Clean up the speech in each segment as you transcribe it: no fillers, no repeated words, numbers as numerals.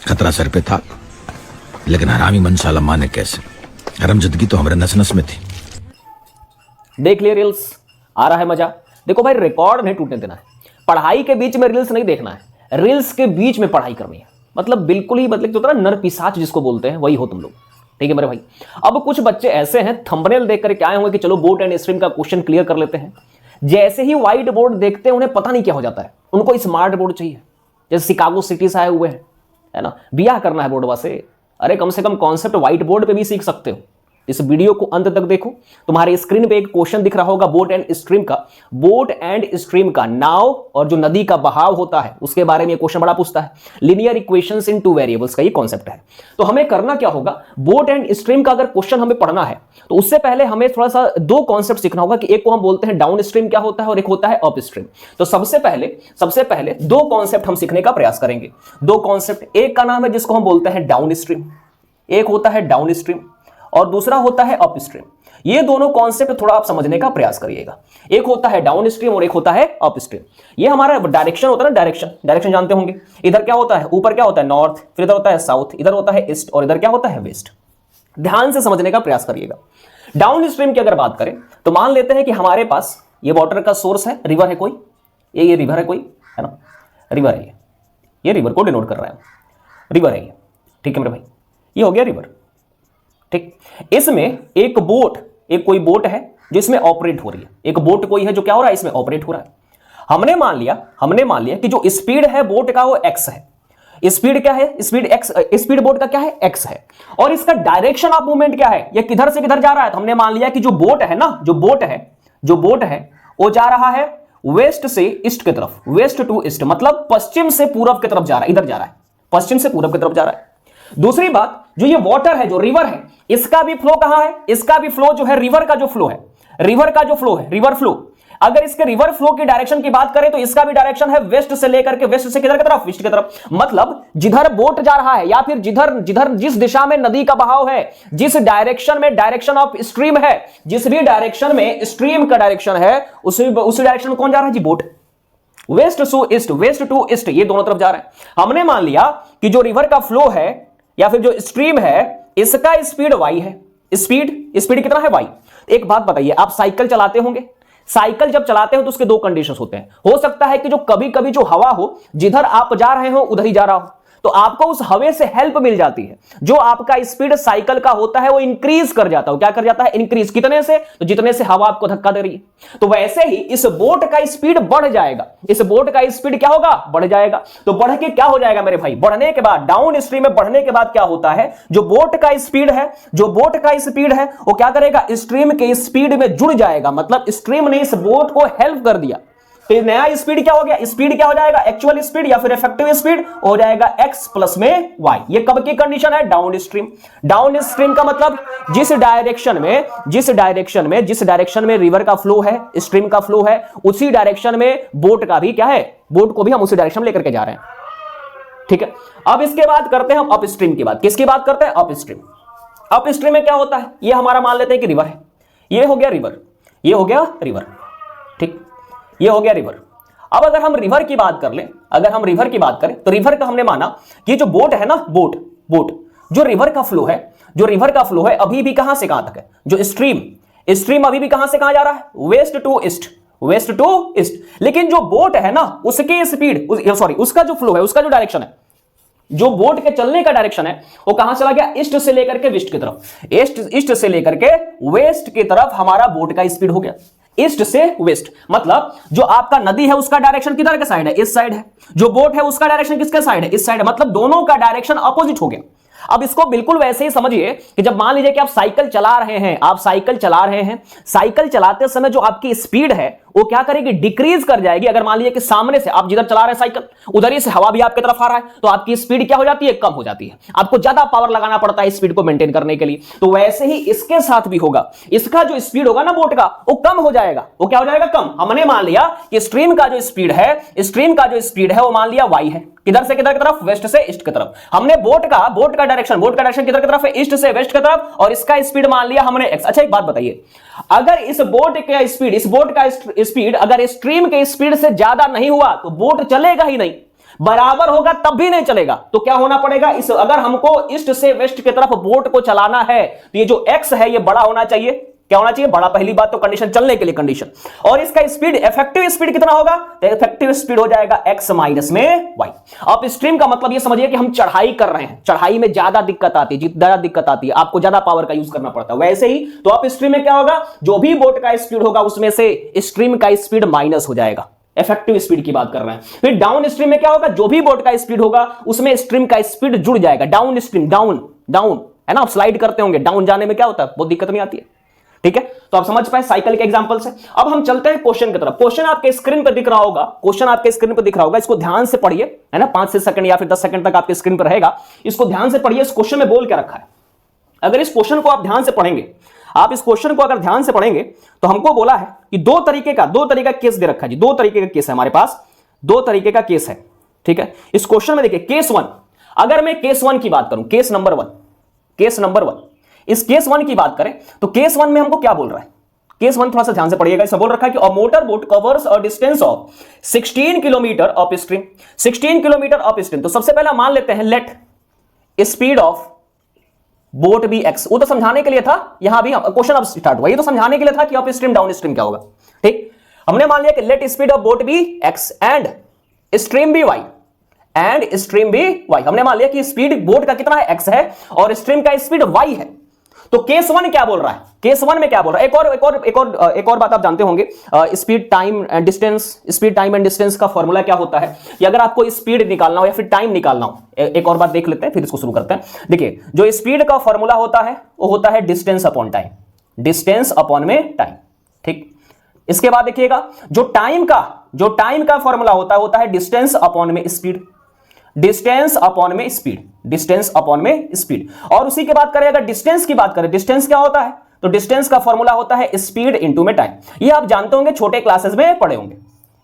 खतरा सर पे था, लेकिन हरामी मनसाला माने कैसे? हरमजदगी तो हमारे नस नस में थी। देख लिए रील्स, आ रहा है मजा? देखो भाई, रिकॉर्ड नहीं टूटने देना है। पढ़ाई के बीच में रील्स नहीं देखना है, रील्स के बीच में पढ़ाई करनी है। मतलब बिल्कुल ही, मतलब जो नर पिशाच जिसको बोलते हैं वही हो तुम लोग, ठीक है मेरे भाई। अब कुछ बच्चे ऐसे हैं, थंबनेल देख करके आए होंगे कि चलो बोट एंड स्ट्रीम का क्वेश्चन क्लियर कर लेते हैं। जैसे ही व्हाइट बोर्ड देखते हैं उन्हें पता नहीं क्या हो जाता है, उनको स्मार्ट बोर्ड चाहिए। जैसे शिकागो सिटी से आए हुए हैं, है ना, बियाह करना है बोर्डवा से। अरे कम से कम कॉन्सेप्ट व्हाइट बोर्ड पे भी सीख सकते हो। इस वीडियो को अंत तक देखो। तुम्हारे स्क्रीन पे एक क्वेश्चन दिख रहा होगा बोट एंड स्ट्रीम का। बोट एंड स्ट्रीम का, नाव और जो नदी का बहाव होता है उसके बारे में क्वेश्चन बड़ा पूछता है। लीनियर इक्वेशंस इन टू वेरिएबल्स का ये कॉन्सेप्ट है। तो हमें करना क्या होगा, बोट एंड स्ट्रीम का अगर क्वेश्चन हमें पढ़ना है तो उससे पहले हमें थोड़ा सा दो कॉन्सेप्ट सीखना होगा कि एक को हम बोलते हैं डाउन स्ट्रीम क्या होता है और एक होता है अप स्ट्रीम। तो सबसे पहले दो कॉन्सेप्ट हम सीखने का प्रयास करेंगे। दो कॉन्सेप्ट, एक का नाम है जिसको हम बोलते हैं डाउन स्ट्रीम, एक होता है डाउन स्ट्रीम और दूसरा होता है अप स्ट्रीम। ये दोनों कॉन्सेप्ट थोड़ा आप समझने का प्रयास करिएगा। एक होता है डाउन स्ट्रीम और एक होता है अप स्ट्रीम। ये हमारा डायरेक्शन होता है ना, डायरेक्शन जानते होंगे। इधर क्या होता है, ऊपर क्या होता है नॉर्थ, फिर इधर होता है साउथ, इधर होता है ईस्ट और इधर क्या होता है वेस्ट। ध्यान से समझने का प्रयास करिएगा। डाउन स्ट्रीम की अगर बात करें तो मान लेते हैं कि हमारे पास ये वाटर का सोर्स है, रिवर है कोई, ये रिवर है कोई, है ना, रिवर है ये रिवर को डिनोट कर रहा है, रिवर है ये, ठीक है मेरे भाई, ये हो गया रिवर, ठीक। इसमें एक कोई बोट है जो इसमें ऑपरेट हो रही है। एक बोट कोई है जो क्या हो रहा है, इसमें ऑपरेट हो रहा है। हमने मान लिया कि जो स्पीड है बोट का वो x है। स्पीड क्या है, स्पीड बोट का क्या है, x है। और इसका डायरेक्शन ऑफ मूवमेंट क्या है, ये किधर से किधर जा रहा है। तो हमने मान लिया कि जो बोट है ना, जो बोट है वो जा रहा है वेस्ट से ईस्ट की तरफ, वेस्ट टू ईस्ट, मतलब पश्चिम से पूरब की तरफ जा रहा है, इधर जा रहा है, पश्चिम से पूरब की तरफ जा रहा है। दूसरी बात, जो ये वाटर है, जो रिवर है, इसका भी फ्लो कहां है, इसका भी फ्लो जो है रिवर का जो फ्लो है, रिवर फ्लो। अगर इसके रिवर फ्लो की डायरेक्शन की बात करें तो इसका भी डायरेक्शन है वेस्ट से लेकर के, वेस्ट से किधर की तरफ, ईस्ट की तरफ। मतलब जिधर बोट जा रहा है या फिर जिस दिशा में नदी का बहाव है, जिस डायरेक्शन में डायरेक्शन ऑफ स्ट्रीम है, जिस भी डायरेक्शन में स्ट्रीम का डायरेक्शन है, उस डायरेक्शन में कौन जा रहा है जी, बोट। वेस्ट टू ईस्ट, ये दोनों तरफ जा रहा है। हमने मान लिया कि जो रिवर का फ्लो है या फिर जो स्ट्रीम है, इसका स्पीड y है। स्पीड कितना है, y। एक बात बताइए, आप साइकिल चलाते होंगे, साइकिल जब चलाते हो तो उसके दो कंडीशंस होते हैं। हो सकता है कि जो कभी जो हवा हो, जिधर आप जा रहे हो उधर ही जा रहा हो, तो आपको उस हवा से हेल्प मिल जाती है। जो आपका स्पीड साइकिल का होता है वो इंक्रीज कर जाता है। क्या कर जाता है, इंक्रीज। कितने से, तो जितने से हवा आपको धक्का दे रही है। तो वैसे ही इस बोट का स्पीड बढ़ जाएगा, इस बोट का स्पीड क्या होगा, बढ़ जाएगा। तो बढ़ के क्या हो जाएगा मेरे भाई, बढ़ने के बाद, डाउन स्ट्रीम में बढ़ने के बाद क्या होता है, जो बोट का स्पीड है वो क्या करेगा, स्ट्रीम के स्पीड में जुड़ जाएगा। मतलब स्ट्रीम ने इस बोट को हेल्प कर दिया। तो नया स्पीड क्या हो गया, स्पीड क्या हो जाएगा, एक्चुअल स्पीड या फिर इफेक्टिव स्पीड हो जाएगा x प्लस में y। ये कब की कंडीशन है, डाउन स्ट्रीम। डाउन स्ट्रीम का मतलब जिस डायरेक्शन में रिवर का फ्लो है, स्ट्रीम का फ्लो है, उसी डायरेक्शन में बोट का भी क्या है, बोट को भी हम उसी डायरेक्शन में लेकर के जा रहे हैं, ठीक है। अब इसके बाद करते हैं हम अप स्ट्रीम की बात। किसकी बात करते हैं, अप स्ट्रीम। अप स्ट्रीम में क्या होता है, ये हमारा मान लेते हैं कि रिवर है, ये हो गया रिवर, ठीक, ये हो गया रिवर। अब अगर हम रिवर की बात करें तो रिवर का हमने माना कि जो बोट है ना, बोट जो रिवर का फ्लो है अभी भी कहां से कहां तक है, जो स्ट्रीम अभी भी कहां से कहां जा रहा है, वेस्ट टू ईस्ट। लेकिन जो बोट है ना, उसकी स्पीड, उसका जो फ्लो है, उसका जो डायरेक्शन है, जो बोट के चलने का डायरेक्शन है, वो कहां चला गया, ईस्ट से लेकर के वेस्ट की तरफ। ईस्ट से लेकर के वेस्ट की तरफ हमारा बोट का स्पीड हो गया, ईस्ट से वेस्ट। मतलब जो आपका नदी है उसका डायरेक्शन किधर के साइड है, इस साइड है। जो बोट है उसका डायरेक्शन किसके साइड है, इस साइड है। मतलब दोनों का डायरेक्शन अपोजिट हो गया। अब इसको बिल्कुल वैसे ही समझिए कि जब मान लीजिए कि आप साइकिल चला रहे हैं, साइकिल चलाते समय जो आपकी स्पीड है वो क्या करेगी, डिक्रीज कर जाएगी। अगर मान लीजिए कि सामने से आप जिधर चला रहे हैं साइकिल, उधर ही से हवा भी आपकी तरफ आ रहा है, तो आपकी स्पीड क्या हो जाती है, कम हो जाती है। आपको ज्यादा पावर लगाना पड़ता है स्पीड को मेंटेन करने के लिए। तो वैसे ही इसके साथ भी होगा, इसका जो स्पीड होगा ना बोट का, वो कम हो जाएगा। वो क्या हो जाएगा, कम। हमने मान लिया कि स्ट्रीम का जो स्पीड है वो मान लिया y है। किधर से किधर की तरफ, वेस्ट से ईस्ट की तरफ। हमने बोट का डायरेक्शन किधर की तरफ है, ईस्ट से वेस्ट की तरफ, और इसका स्पीड मान लिया हमने x। अच्छा एक बात बताइए, अगर इस बोट का स्पीड अगर स्ट्रीम के स्पीड से ज्यादा नहीं हुआ तो बोट चलेगा ही नहीं। बराबर होगा तब भी नहीं चलेगा। तो क्या होना पड़ेगा, इस अगर हमको ईस्ट से वेस्ट की तरफ बोट को चलाना है तो ये जो एक्स है ये बड़ा होना चाहिए। क्या होना चाहिए, बड़ा। पहली बात तो कंडीशन, चलने के लिए कंडीशन। और इसका स्पीड, इफेक्टिव स्पीड कितना होगा, तो इफेक्टिव स्पीड हो जाएगा एक्स माइनस में वाई। अप स्ट्रीम का मतलब ये समझिए कि हम चढ़ाई कर रहे हैं, चढ़ाई में ज्यादा दिक्कत आती है, ज्यादा दिक्कत आती है, आपको ज्यादा पावर का यूज करना पड़ता है। वैसे ही तो अप स्ट्रीम में क्या होगा, जो भी बोट का स्पीड होगा उसमें से स्ट्रीम का स्पीड माइनस हो जाएगा। इफेक्टिव स्पीड की बात कर रहे हैं। फिर डाउन स्ट्रीम में क्या होगा, जो भी बोट का स्पीड होगा उसमें स्ट्रीम का स्पीड जुड़ जाएगा। डाउन स्ट्रीम, डाउन डाउन है ना, आप स्लाइड करते होंगे, डाउन जाने में क्या होता है, बहुत दिक्कत नहीं आती है। ठीक है, तो आप समझ पाए साइकिल के एग्जांपल से। अब हम चलते हैं क्वेश्चन की तरफ। क्वेश्चन आपके स्क्रीन पर दिख रहा होगा, क्वेश्चन आपके स्क्रीन पर दिख रहा होगा, इसको ध्यान से पढ़िए, है ना, 5 से सेकंड या फिर 10 सेकंड तक आपके स्क्रीन पर रहेगा, इसको ध्यान से पढ़िए। इस क्वेश्चन में बोल क्या रखा है, अगर इस क्वेश्चन को आप ध्यान से पढ़ेंगे, आप इस क्वेश्चन को अगर ध्यान से पढ़ेंगे तो हमको बोला है कि दो तरीके का केस दे रखा है जी, दो तरीके का केस है हमारे पास, दो तरीके का केस है। ठीक है, इस क्वेश्चन में देखिए केस 1, अगर मैं केस 1 की बात करूं, केस नंबर 1, केस नंबर 1, इस केस 1 की बात करें तो केस 1 में हमको क्या बोल रहा है, केस 1 थोड़ा सा ध्यान से पढ़िएगा। इसमें बोल रखा है कि a motor boat covers a distance of 16 kilometre up stream, 16 kilometre up stream. तो सबसे पहला मान लेते हैं let speed of boat be x. वो तो समझाने के लिए था, यहां भी क्वेश्चन अब स्टार्ट हुआ, ये तो समझाने के लिए था कि अप स्ट्रीम डाउन स्ट्रीम क्या होगा। ठीक, हमने मान लिया कि let speed of boat be x and stream be y, and stream be y. हमने मान लिया कि स्पीड बोट का कितना है, एक्स है, और स्ट्रीम का स्पीड वाई है। तो केस 1 क्या बोल रहा है, केस 1 में क्या बोल रहा है, एक और बात आप जानते होंगे, speed time distance, speed time and distance का फॉर्मूला क्या होता है, या अगर आपको स्पीड निकालना हो या फिर टाइम निकालना हो, एक और बात देख लेते हैं फिर इसको शुरू करते हैं। देखिए, जो स्पीड का फॉर्मूला होता है वो होता है distance upon time, distance upon में टाइम। ठीक, इसके बाद देखिएगा जो टाइम का फॉर्मूला होता है डिस्टेंस अपॉन में स्पीड, डिस्टेंस अपॉन में स्पीड, डिस्टेंस अपॉन में स्पीड। और उसी के बाद करें, अगर डिस्टेंस की बात करें, डिस्टेंस क्या होता है, तो डिस्टेंस का फॉर्मूला होता है स्पीड इनटू में टाइम। ये आप जानते होंगे, छोटे क्लासेस में पढ़े होंगे,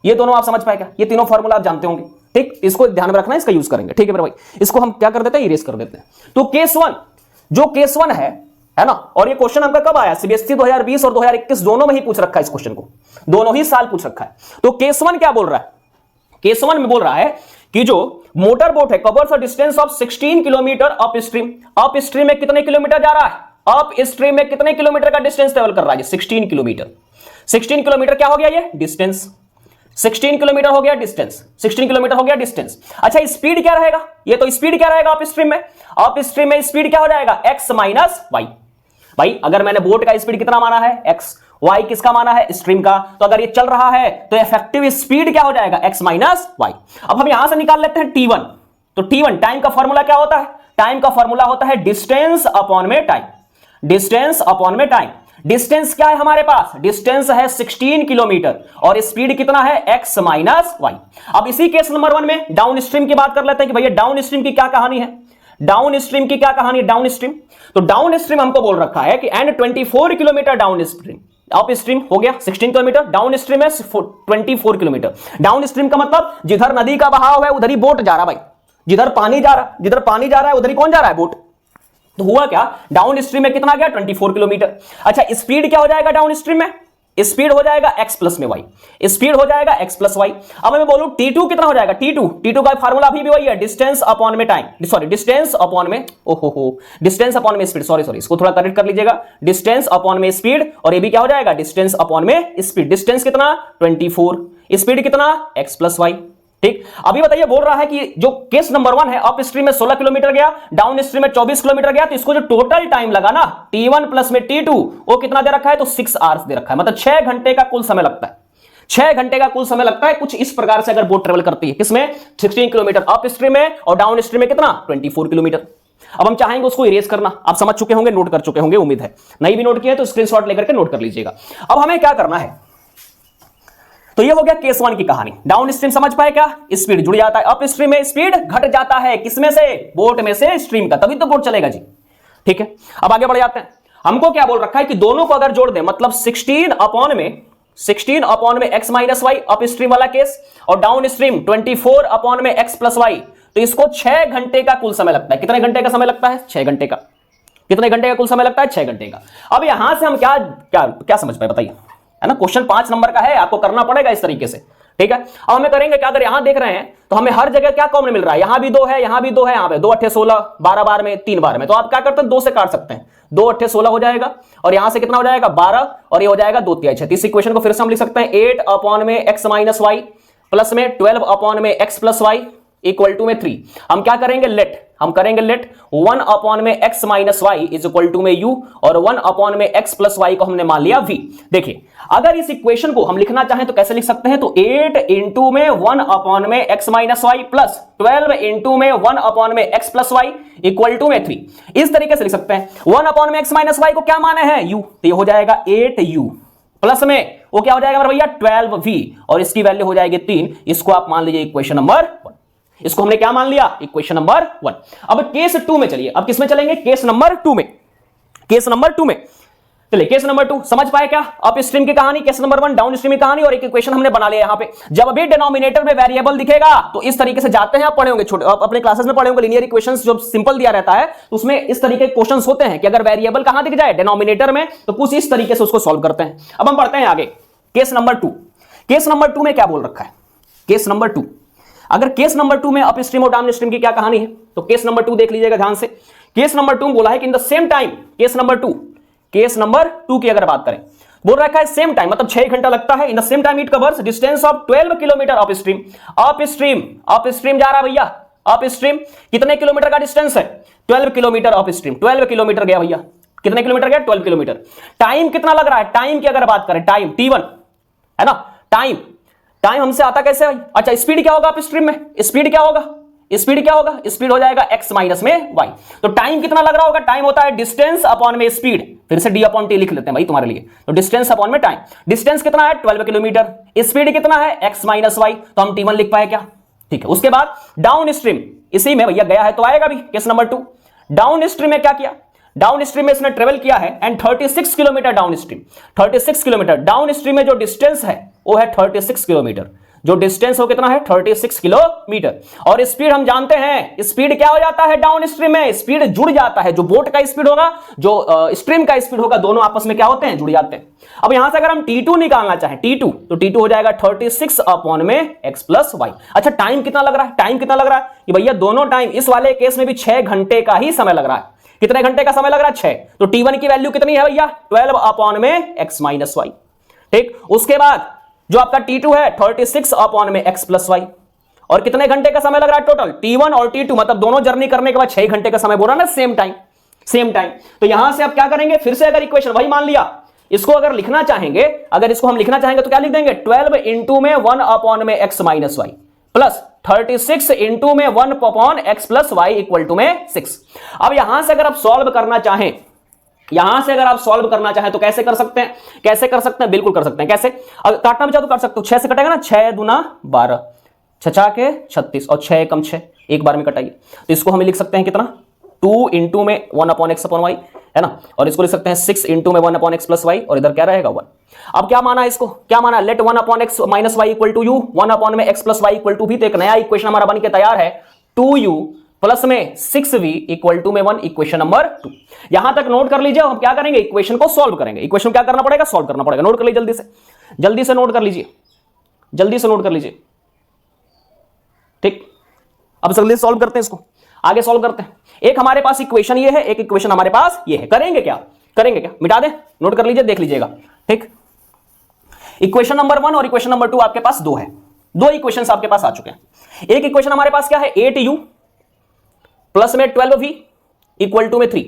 ये दोनों आप समझ पाए क्या, ये तीनों फॉर्मूला आप जानते होंगे। ठीक, इसको ध्यान में रखना, इसका यूज करेंगे। ठीक है मेरे भाई, इसको हम क्या कर देते हैं, इरेज कर देते हैं। तो केस 1, जो केस 1 है ना, और ये क्वेश्चन आपका कब आया, सीबीएसई 2020 और 2021 दोनों में ही पूछ रखा है, इस क्वेश्चन को दोनों ही साल पूछ रखा है। तो केस 1 क्या बोल रहा है, केस 1 में बोल रहा है कि जो मोटर बोट है covers a distance of 16 kilometre up stream. Up stream में कितने किलोमीटर जा रहा है, अप स्ट्रीम में कितने किलोमीटर का डिस्टेंस ट्रेवल कर रहा है, 16 किलोमीटर। 16 किलोमीटर क्या हो गया, ये डिस्टेंस, 16 किलोमीटर हो गया डिस्टेंस, 16 किलोमीटर हो गया डिस्टेंस। अच्छा, स्पीड क्या रहेगा, ये तो स्पीड क्या रहेगा अप स्ट्रीम में, अप स्ट्रीम में स्पीड क्या हो जाएगा, एक्स माइनस वाई। भाई अगर मैंने बोट का स्पीड कितना माना है, एक्स, वाई किसका माना है, स्ट्रीम का, तो अगर ये चल रहा है तो इफेक्टिव स्पीड क्या हो जाएगा, एक्स माइनस वाई। अब हम यहां से निकाल लेते हैं T1। तो T1 टाइम का फॉर्मूला क्या होता है, टाइम का फॉर्मूला होता है डिस्टेंस अपॉन में टाइम, डिस्टेंस अपॉन में टाइम। डिस्टेंस क्या है हमारे पास, डिस्टेंस है 16 किलोमीटर और स्पीड कितना है, एक्स माइनस वाई। अब इसी केस नंबर 1 में डाउन स्ट्रीम की बात कर लेते हैं कि भैया डाउन स्ट्रीम की क्या कहानी है, डाउन स्ट्रीम की क्या कहानी है, डाउन स्ट्रीम। तो डाउन स्ट्रीम हमको बोल रखा है कि and 24 kilometre down stream, up stream हो गया 16 किलोमीटर, डाउन स्ट्रीम है 24 किलोमीटर। डाउन स्ट्रीम का मतलब जिधर नदी का बहाव है उधर ही बोट जा रहा भाई, जिधर पानी जा रहा है उधर ही कौन जा रहा है, बोट। तो हुआ क्या, डाउन स्ट्रीम में कितना गया, 24 किलोमीटर। अच्छा, स्पीड क्या हो जाएगा डाउन स्ट्रीम में, स्पीड हो जाएगा एक्स प्लस में वाई, स्पीड हो जाएगा एक्स प्लस वाई। अब मैं बोलूं T2 कितना हो जाएगा, T2 का फार्मूला अभी भी वही है, डिस्टेंस अपॉन में टाइम, सॉरी डिस्टेंस अपॉन में, डिस्टेंस अपॉन में स्पीड, सॉरी इसको थोड़ा करेक्ट कर लीजिएगा, डिस्टेंस अपॉन में स्पीड, और ये भी क्या हो जाएगा, डिस्टेंस अपॉन में स्पीड। डिस्टेंस कितना 24, स्पीड कितना एक्स प्लस वाई। ठीक, अभी बताइए, बोल रहा है कि जो केस नंबर 1 है, अप स्ट्रीम में 16 किलोमीटर गया, डाउन स्ट्रीम में 24 किलोमीटर गया, तो इसको जो टोटल टाइम लगा ना T1 प्लस में T2 वो कितना दे रखा है, तो 6 आवर्स दे रखा है, मतलब 6 घंटे का कुल समय लगता है, 6 घंटे का कुल समय लगता है। कुछ इस प्रकार से अगर बोट ट्रेवल करती है, किसमें 16 किलोमीटर अप स्ट्रीम में, और डाउन स्ट्रीम में कितना 24 किलोमीटर। अब हम चाहेंगे उसको इरेज करना, आप समझ चुके होंगे, नोट कर चुके होंगे, उम्मीद है। नहीं भी नोट किया तो स्क्रीनशॉट लेकर के नोट कर लीजिएगा। अब हमें क्या करना है, तो ये हो गया केस 1 की कहानी। डाउन स्ट्रीम समझ पाए क्या, स्पीड जुड़ जाता है, अप स्ट्रीम में स्पीड घट जाता है, किसमें से, बोट में से, स्ट्रीम का, तभी तो बोट चलेगा जी। ठीक है, अब आगे बढ़ जाते हैं। हमको क्या बोल रखा है कि दोनों को अगर जोड़ दें, मतलब 16 अपॉन में x minus y up stream वाला केस, और डाउन स्ट्रीम 24 अपॉन में एक्स प्लस वाई, तो इसको 6 घंटे का कुल समय लगता है। कितने घंटे का समय लगता है, 6 घंटे का। कितने घंटे का कुल समय लगता है, 6 घंटे का। अब यहां से हम क्या समझ पाए बताइए, है ना, क्वेश्चन 5 नंबर का है, आपको करना पड़ेगा इस तरीके से, ठीक है। अब हमें करेंगे क्या, अगर यहां देख रहे हैं तो हमें हर जगह क्या कॉमन मिल रहा है, यहां भी 2 है, यहां भी 2 है, यहां पे 2 8 16, 12 बार में 3 बार में, तो आप क्या करते हैं 2 से काट सकते हैं, 2 8 16 हो जाएगा और यहां से कितना हो जाएगा 12 और ये हो जाएगा 2 3 6। इस इक्वेशन को फिर से हम लिख सकते हैं 8 अपॉन में x माइनस वाई प्लस में 12 अपॉन में x plus y equal to में 3। हम क्या करेंगे हम करेंगे लेट 1 अपॉन में x minus y is equal to में u और 1 अपॉन में x प्लस वाई को हमने मान लिया v। देखिए अगर इस इक्वेशन को हम लिखना चाहें तो कैसे लिख सकते हैं, तो 8 इंटू में 1 अपॉन में x minus y plus 12 into में 1 अपॉन में x plus y equal to में 3, इस तरीके से लिख सकते हैं। 1 अपॉन में x माइनस वाई को क्या माने हैं u, तो ये हो जाएगा 8u प्लस में वो क्या हो जाएगा मेरे भैया 12v और इसकी वैल्यू हो जाएगी 3। इसको आप मान लीजिए इक्वेशन नंबर 1। इसको हमने क्या मान लिया, इक्वेशन नंबर 1। अब केस 2 में चलिए, अब किस में चलेंगे, केस नंबर 2 में। केस नंबर 2 में चलिए, केस नंबर 2 समझ पाए क्या, अप स्ट्रीम की कहानी, केस नंबर 1 डाउन स्ट्रीम की कहानी और एक इक्वेशन हमने बना लिया। यहां पे जब भी डिनोमिनेटर में वेरिएबल दिखेगा तो इस तरीके से जाते हैं, आप पढ़े होंगे छोटे अपने क्लासेस में पढ़े होंगे लीनियर इक्वेशंस जो सिंपल दिया रहता है तो उसमें इस तरीके के क्वेश्चंस होते हैं कि अगर वेरिएबल कहां दिख जाए डिनोमिनेटर में तो कुछ इस तरीके से उसको सॉल्व करते हैं। अब हम बढ़ते हैं आगे, केस नंबर 2। केस नंबर 2 में क्या बोल रखा है, केस नंबर 2, अगर केस नंबर 2 में अप स्ट्रीम और डाउन स्ट्रीम की क्या कहानी है, तो केस नंबर 2 देख लीजिएगा ध्यान से। केस नंबर 2 बोला है कि in the same time, case number 2 की अगर बात करें बोल रखा है सेम टाइम मतलब 6 घंटा लगता है। In the same time it covers distance of 12 kilometre up stream. Up stream जा रहा है भैया, अप स्ट्रीम कितने किलोमीटर का डिस्टेंस है, 12 किलोमीटर अप स्ट्रीम, 12 किलोमीटर गया भैया, कितने किलोमीटर गया 12 किलोमीटर। टाइम कितना लग रहा है, टाइम की अगर बात करें टाइम t1 है ना, टाइम हमसे आता कैसे भाई, अच्छा स्पीड क्या होगा अप स्ट्रीम में, स्पीड क्या होगा, स्पीड हो जाएगा x माइनस में y। तो टाइम कितना लग रहा होगा, टाइम होता है डिस्टेंस अपॉन में स्पीड, फिर से d अपॉन t लिख लेते हैं भाई तुम्हारे लिए, तो डिस्टेंस अपॉन में टाइम। डिस्टेंस कितना है 12 किलोमीटर, स्पीड कितना है x माइनस y, तो हम t1 लिख पाए क्या, ठीक है। उसके बाद डाउन स्ट्रीम, इसी में भैया गया है तो आएगा भी केस नंबर 2। डाउन स्ट्रीम में क्या किया, डाउन स्ट्रीम में इसने ट्रेवल किया है and 36 kilometre down stream, 36 kilometre down stream में जो डिस्टेंस है वो है 36 किलोमीटर, जो डिस्टेंस हो कितना है 36 किलोमीटर। और स्पीड हम जानते हैं, स्पीड क्या हो जाता है डाउन स्ट्रीम में, स्पीड जुड़ जाता है, जो बोट का स्पीड होगा जो स्ट्रीम का स्पीड होगा दोनों आपस में क्या होते हैं, जुड़ जाते हैं। अब यहां से अगर हम t2 निकालना चाहें, t2 तो t2 हो जाएगा 36 अपॉन में x प्लस वाई। अच्छा टाइम कितना लग रहा है, टाइम कितना लग रहा है कि भैया दोनों टाइम, इस वाले केस में भी 6 घंटे का ही समय लग रहा है। कितने घंटे का समय लग रहा है 6, तो t1 की वैल्यू कितनी है भैया 12 अपॉन में x माइनस वाई, ठीक। उसके बाद जो आपका t2 है 36 अपॉन में x प्लस वाई, और कितने घंटे का समय लग रहा है टोटल, t1 और t2 मतलब दोनों जर्नी करने के बाद 6 घंटे का समय बोल रहा ना, सेम टाइम। तो यहां से आप क्या करेंगे, फिर से अगर इक्वेशन वही मान लिया, इसको अगर लिखना चाहेंगे, अगर इसको हम लिखना चाहेंगे तो क्या लिख देंगे 12 इंटू में 1 अपॉन में x minus y plus 36 into में 1 upon x plus y equal to में 6। अब यहां से अगर आप सॉल्व करना चाहें, तो कैसे कर सकते हैं, बिल्कुल कर सकते हैं। कैसे, अगर काटना भी चाहो तो काट सकते हो, 6 से कटेगा ना, 6 दूना 12, 6 के 36 और 6 कम 6 एक बार में कटाइए, तो इसको हम लिख सकते हैं कितना 2 इंटू में 1 अपॉन एक्स अपॉन वाई है ना, और इसको लिख सकते हैं 6 इंटू में 1 अपॉन एक्स प्लस वाई, और इधर क्या रहेगा 1। अब क्या माना है इसको, क्या माना, let 1 upon x minus y equal to u, 1 upon में x plus y equal to भी, तो एक नया इक्वेशन हमारा बन के तैयार है 2u प्लस में 6v इक्वल टू में 1, इक्वेशन नंबर 2। यहां तक नोट कर लीजिए, हम क्या करेंगे इक्वेशन को सॉल्व करेंगे। इक्वेशन क्या करना पड़ेगा, सॉल्व करना पड़ेगा। नोट कर लीजिए जल्दी से नोट कर लीजिए, ठीक। अब जल्दी सॉल्व करते हैं, इसको आगे सॉल्व करते हैं। एक हमारे पास इक्वेशन ये है, एक इक्वेशन हमारे पास ये है, करेंगे क्या मिटा दें, नोट कर लीजिए, देख लीजिएगा, ठीक। इक्वेशन नंबर 1 और इक्वेशन नंबर 2 आपके पास 2 है, 2 इक्वेशंस आपके पास आ चुके हैं। एक इक्वेशन हमारे पास क्या है 8u प्लस में 12v इक्वल टू में 3।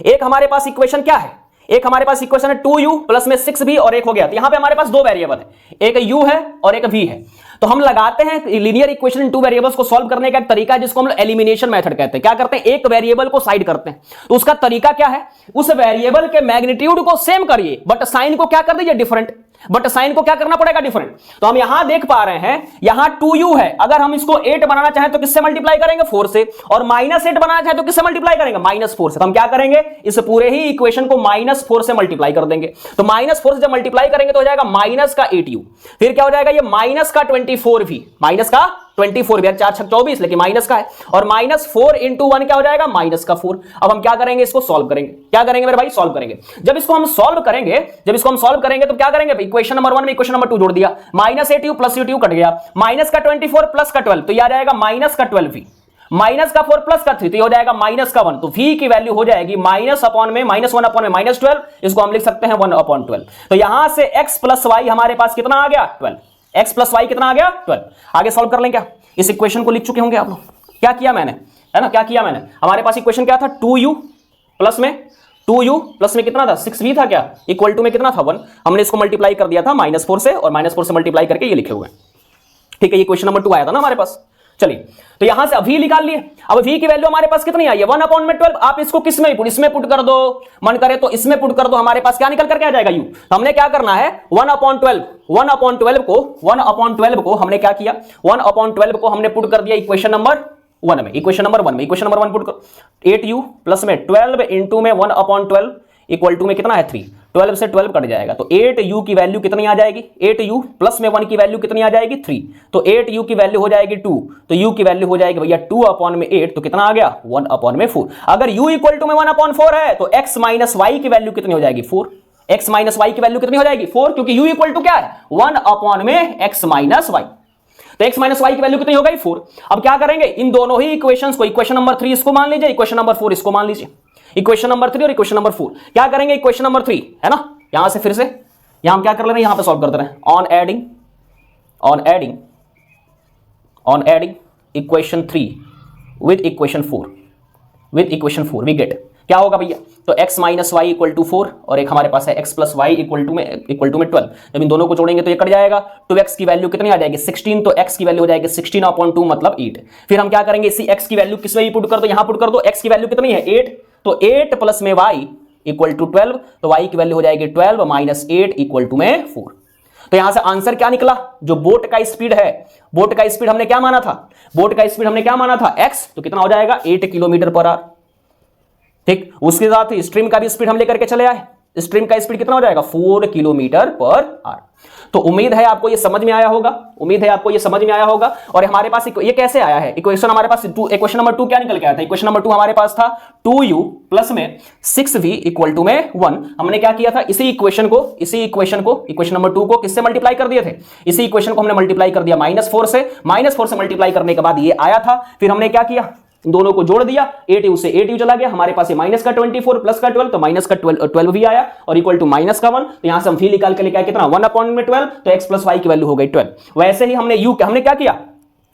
एक हमारे पास इक्वेशन क्या है, एक हमारे पास इक्वेशन है 2u प्लस में 6v और एक हो गया, तो यहां पे हमारे पास 2 वेरिएबल है, एक u है और एक v है। तो हम लगाते हैं लीनियर इक्वेशन इन 2 वेरिएबल्स को सॉल्व करने का एक तरीका है जिसको हम एलिमिनेशन मेथड कहते हैं। क्या करते हैं, एक वेरिएबल को साइड करते हैं, तो उसका तरीका क्या है, उस वेरिएबल के मैग्नीट्यूड को सेम करिए बट साइन को क्या कर दीजिए डिफरेंट, बट साइन को क्या करना पड़ेगा डिफरेंट। तो हम यहां देख पा रहे हैं यहां 2u है, अगर हम इसको 8 बनाना चाहें तो किससे मल्टीप्लाई करेंगे 4 से, और -8 बनाना चाहें तो किससे मल्टीप्लाई करेंगे -4 से। तो हम क्या करेंगे, इस पूरे ही इक्वेशन को -4 से मल्टीप्लाई कर देंगे, तो -4 से जब मल्टीप्लाई करेंगे तो हो जाएगा माइनस का 8u, फिर क्या हो जाएगा ये माइनस का 24v, माइनस का 24 भी 4 6 24, लेकिन माइनस का है, और -4 इंटू 1 क्या हो जाएगा, -4। अब हम क्या करेंगे, इसको सॉल्व करेंगे। क्या करेंगे मेरे भाई, सॉल्व करेंगे। जब इसको हम सॉल्व करेंगे तो क्या करेंगे, इक्वेशन नंबर 1 में इक्वेशन नंबर 2 जोड़ दिया, -8u प्लस u कट गया, माइनस का 24 प्लस का 12, तो यह आ जाएगा माइनस का 12v, माइनस का 4 प्लस का 3, तो ये हो जाएगा माइनस का 1। तो v की वैल्यू हो जाएगी -1 अपॉन में -12, इसको हम लिख सकते हैं 1/12। तो यहां से x प्लस वाई हमारे पास कितना आ गया, 12। x प्लस वाई कितना आ गया, 12। आगे सॉल्व कर लें क्या, इस इक्वेशन को लिख चुके होंगे आप लोग। क्या किया मैंने, है ना, क्या किया मैंने, हमारे पास इक्वेशन क्या था, 2u प्लस में कितना था, 6v था क्या, इक्वल टू में कितना था 1। हमने इसको मल्टीप्लाई कर दिया था -4 से, और -4 से मल्टीप्लाई करके ये लिखे हुए हैं। ठीक है, ये क्वेश्चन नंबर 2 आया था ना हमारे पास। चलिए, तो यहां से v निकाल लिए। अब v की वैल्यू हमारे पास कितनी आई है, 1/12। आप इसको किसमें इसमें पुट कर दो, मन करे तो इसमें पुट कर दो, हमारे पास क्या निकल करके आ जाएगा u। तो हमने क्या करना है, 1/12 को हमने क्या किया, 1/12 को हमने पुट कर दिया इक्वेशन नंबर 1 में। इक्वेशन नंबर 1 पुट कर 8u प्लस में 12 इंटू में 1/12 इक्वल टू में कितना है 3, 12 से 12 कट जाएगा, तो 8u की वैल्यू कितनी आ जाएगी, 8u प्लस में 1 की वैल्यू कितनी आ जाएगी 3, तो 8u की वैल्यू हो जाएगी 2, तो u की वैल्यू हो जाएगी भैया 2/8, तो कितना आ गया 1/4। अगर u इक्वल टू में 1/4 है तो x माइनस वाई की वैल्यू कितनी हो जाएगी 4, x माइनस वाई की वैल्यू कितनी हो जाएगी 4, क्योंकि u इक्वल टू क्या है 1/x माइनस वाई, तो x माइनस वाई की वैल्यू कितनी हो गई 4। अब क्या करेंगे, इन दोनों ही इक्वेशंस को, इक्वेशन नंबर 3 इसको मान लीजिए, इक्वेशन नंबर 4 इसको मान लीजिए, इक्वेशन नंबर 3 और इक्वेशन नंबर 4। क्या करेंगे, इक्वेशन नंबर 3 है ना, यहां से फिर से यहां हम क्या कर ले रहे हैं, यहां पे सॉल्व करते रहे, on adding equation 3 with equation 4 we get क्या होगा भैया, तो x minus y equal to 4, और एक हमारे पास है x plus y equal to में 12। जब इन दोनों को जोड़ेंगे तो ये कट जाएगा, 2x की वैल्यू कितनी आ जाएगी 16, तो x की वैल्यू हो जाएगी 16/2 मतलब 8। फिर हम क्या करेंगे, इसी x की वैल्यू किसमें पुट कर दो, यहां पुट कर दो, x की वैल्यू कितनी है 8, तो 8 प्लस में y इक्वल टू 12, तो y की वैल्यू हो जाएगी 12 माइनस 8 इक्वल टू में 4। तो यहां से आंसर क्या निकला, जो बोट का स्पीड है, बोट का स्पीड हमने क्या माना था, x, तो कितना हो जाएगा 8 किलोमीटर पर आवर। ठीक, उसके साथ स्ट्रीम का भी स्पीड हम लेकर के चले आए, स्ट्रीम का स्पीड कितना हो जाएगा 4 किलोमीटर पर आवर। तो उम्मीद है आपको ये समझ में आया होगा, और हमारे पास ये कैसे आया है, इक्वेशन हमारे पास इक्वेशन नंबर 2 क्या निकल के आया था, इक्वेशन नंबर 2 हमारे पास था 2u प्लस में 6v इक्वल टू में 1। हमने क्या किया था, इसी इक्वेशन को इक्वेशन नंबर 2 को किससे मल्टीप्लाई कर दिए थे, इसी इक्वेशन को हमने मल्टीप्लाई कर दिया -4 से मल्टीप्लाई करने के बाद ये आया था। फिर हमने क्या किया, दोनों को जोड़ दिया, 8u से 8u चला गया, हमारे पास ये माइनस का 24 प्लस का 12, तो माइनस का 12 भी आया, और इक्वल टू माइनस का 1, तो यहां से हम v निकाल के लेके आए कितना 1/12, तो x प्लस वाई की वैल्यू हो गई 12। वैसे ही हमने क्या किया,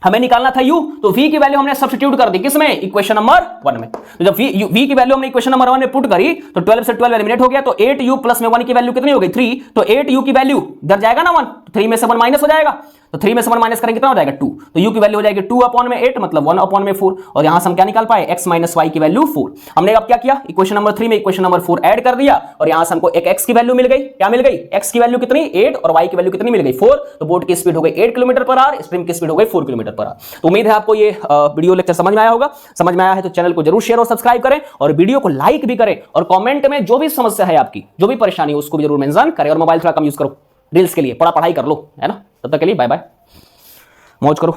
हमें निकालना था u, तो v की वैल्यू हमने सब्स्टिट्यूट कर दी किसमें, इक्वेशन नंबर 1 में। तो जब v की वैल्यू हमने इक्वेशन नंबर 1 में पुट करी तो 12 से 12 एलिमिनेट हो गया, तो 8u प्लस में 1 की वैल्यू कितनी हो गई 3, तो 8u की वैल्यू इधर जाएगा ना 1, तो 3 में से 1 माइनस हो जाएगा, तो 3 में से 1 माइनस करेंगे कितना हो जाएगा 2, तो u की वैल्यू हो जाएगी 2/8 मतलब 1/4, और यहां से हम क्या निकाल पाए, x माइनस वाई की वैल्यू 4। हमने अब क्या किया, इक्वेशन नंबर 3 में इक्वेशन नंबर 4 ऐड कर दिया, और यहां से हमको एक x की वैल्यू मिल गई, क्या मिल गई, x की वैल्यू कितनी 8, और y की वैल्यू कितनी मिल गई 4, तो बोट की स्पीड हो गई 8 किलोमीटर पर आवर, स्ट्रीम की स्पीड हो गई 4 किलोमीटर पर आवर। तो उम्मीद है आपको ये वीडियो लेक्चर समझ में आया होगा। समझ में आया है तो चैनल को जरूर शेयर और सब्सक्राइब करें, और वीडियो को लाइक भी करें, और कमेंट में जो भी समस्या है आपकी, जो भी परेशानी है उसको भी जरूर मेंशन करें, और मोबाइल थोड़ा कम यूज करो रील्स के लिए, पढ़ाई कर लो, है ना। तब तक के लिए बाय बाय, मौज करो।